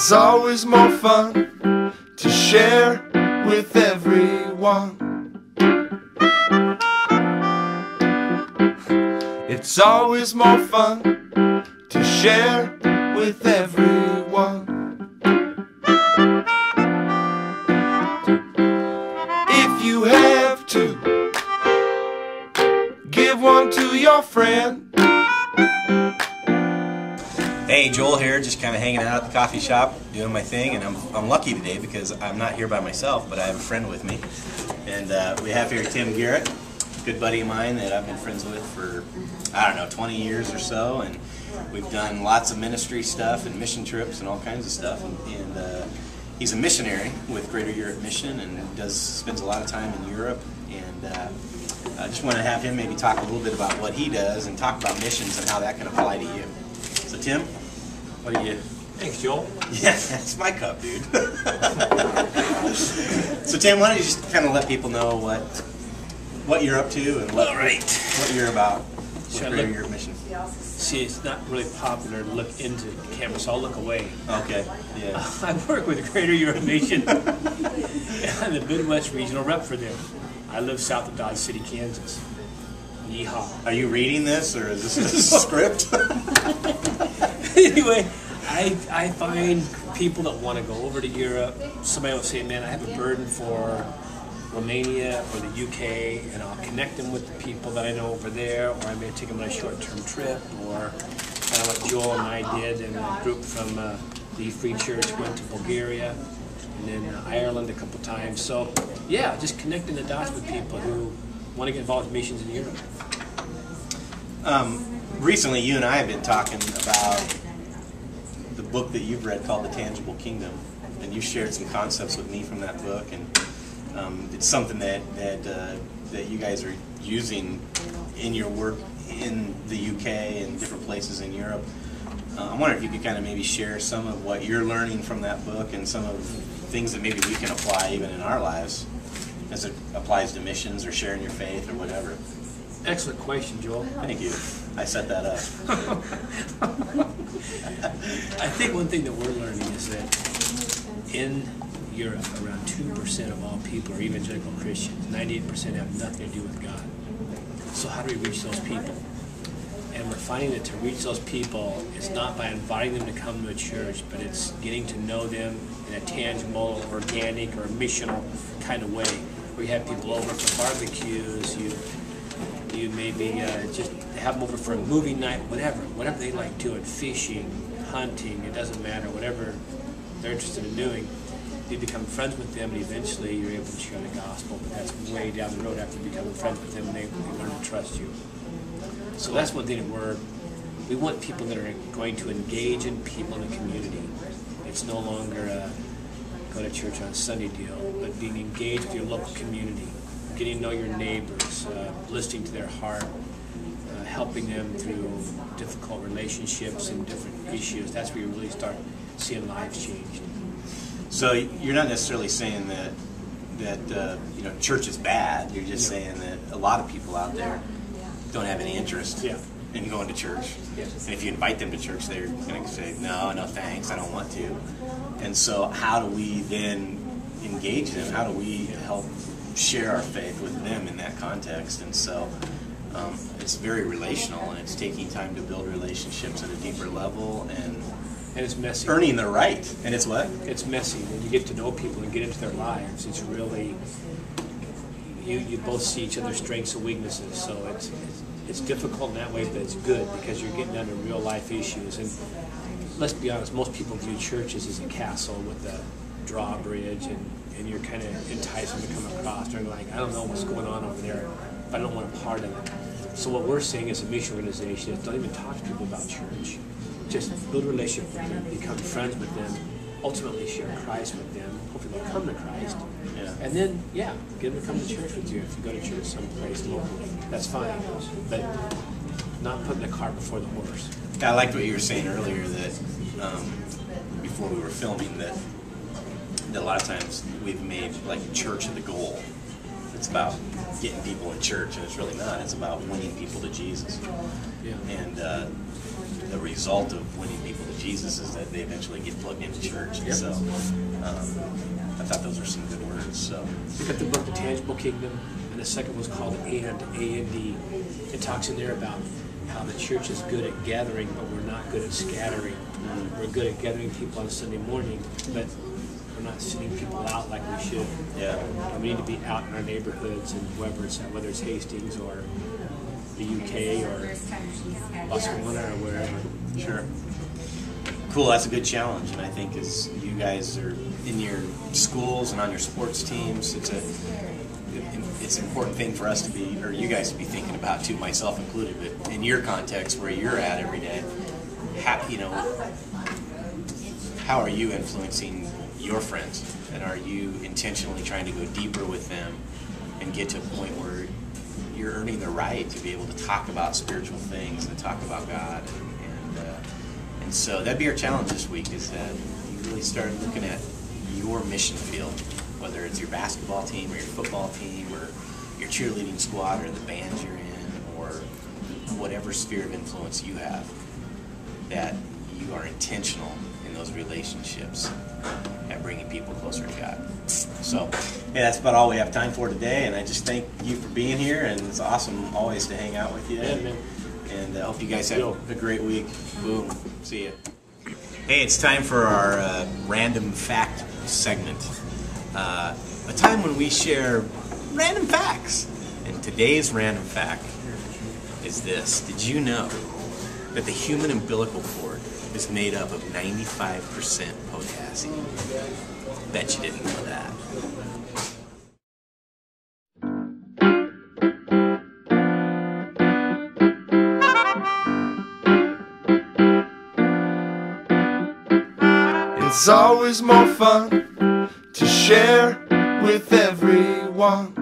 It's always more fun to share with everyone. It's always more fun to share with everyone. If you have to, give one to your friend. Hey, Joel here, just kind of hanging out at the coffee shop, doing my thing, and I'm lucky today because I'm not here by myself, but I have a friend with me. And we have here Tim Garrett, a good buddy of mine that I've been friends with for, I don't know, 20 years or so, and we've done lots of ministry stuff and mission trips and all kinds of stuff. And he's a missionary with Greater Europe Mission and spends a lot of time in Europe. And I just want to have him maybe talk a little bit about what he does and talk about missions and how that can apply to you. So Tim, what do you... Thanks, Joel. Yeah, that's my cup, dude. So Tim, why don't you just kind of let people know what you're up to and what you're about with Greater Europe Mission. See, it's not really popular to look into the camera, so I'll look away. Okay, yeah. I work with Greater Europe Mission. I'm the Midwest regional rep for them. I live south of Dodge City, Kansas. Yeehaw. Are you reading this, or is this a script? Anyway, I find people that want to go over to Europe. Somebody will say, man, I have a burden for Romania or the UK, and I'll connect them with the people that I know over there, or I may take them on a short-term trip, or kind of like Joel and I did, and a group from the Free Church went to Bulgaria, and then Ireland a couple times. So, yeah, just connecting the dots with people who want to get involved in missions in Europe. Recently, you and I have been talking about the book that you've read called The Tangible Kingdom, and you shared some concepts with me from that book, and it's something that you guys are using in your work in the UK and different places in Europe. I wonder if you could kind of maybe share some of what you're learning from that book and some of the things that maybe we can apply even in our lives as it applies to missions or sharing your faith or whatever. Excellent question, Joel. Thank you. I set that up. I think one thing that we're learning is that in Europe, around 2% of all people are evangelical Christians. 98% have nothing to do with God. So how do we reach those people? And we're finding that to reach those people, it's not by inviting them to come to a church, but it's getting to know them in a tangible, organic, or missional kind of way. Where you have people over for barbecues, you maybe just have them over for a movie night, whatever they like doing, fishing, hunting, it doesn't matter, whatever they're interested in doing. You become friends with them, and eventually you're able to share the gospel, but that's way down the road after becoming friends with them, and they learn to trust you. So that's one thing that we want people that are going to engage in people in the community. It's no longer go to church on Sunday deal, but being engaged with your local community, getting to know your neighbors, listening to their heart, helping them through difficult relationships and different issues. That's where you really start seeing lives changed. So you're not necessarily saying that church is bad. You're just saying that a lot of people out there don't have any interest in going to church. And if you invite them to church, they're going to say, no thanks, I don't want to. And so how do we then engage them? How do we help share our faith with them in that context? And so it's very relational, and it's taking time to build relationships at a deeper level, and it's messy. Earning the right. And it's what? It's messy. When you get to know people and get into their lives, it's really, you both see each other's strengths and weaknesses. So it's difficult in that way, but it's good because you're getting down to real life issues. And let's be honest, most people view churches as a castle with a drawbridge, and you're kind of enticing to come across. They're like, I don't know what's going on over there, but I don't want a part of it. So what we're seeing as a mission organization is don't even talk to people about church. Just build a relationship with them, become friends with them, ultimately share Christ with them. Hopefully they'll come to Christ. And then, get them to come to church with you if you go to church someplace locally. That's fine. But not putting the cart before the horse. I liked what you were saying earlier that before we were filming that a lot of times we've made like church the goal. It's about getting people in church, and it's really not. It's about winning people to Jesus. And the result of winning people to Jesus is that they eventually get plugged into church. And so I thought those were some good words. So we got the book, The Tangible Kingdom, and the second was called A&D. It talks in there about how the church is good at gathering, but we're not good at scattering. We're good at gathering people on Sunday morning, but we're not sending people out like we should. yeah, And we need to be out in our neighborhoods and whether it's Hastings or the UK or Barcelona or wherever. sure. Cool, that's a good challenge, and I think as you guys are in your schools and on your sports teams, it's an important thing for us to be, or you guys to be thinking about too, myself included, but in your context where you're at every day, how are you influencing your friends, and are you intentionally trying to go deeper with them and get to a point where you're earning the right to be able to talk about spiritual things and talk about God, and so that'd be our challenge this week, is that you really start looking at your mission field, whether it's your basketball team or your football team or your cheerleading squad or the band you're in or whatever sphere of influence you have, that you are intentional in those relationships at bringing people closer to God. So, hey, that's about all we have time for today, and I just thank you for being here, and it's awesome always to hang out with you. Yeah, man. And I hope you guys have a great week. Boom. See ya. Hey, it's time for our random fact segment. A time when we share random facts. And today's random fact is this. Did you know that the human umbilical cord is made up of 95% potassium? Bet you didn't know that. It's always more fun to share with everyone.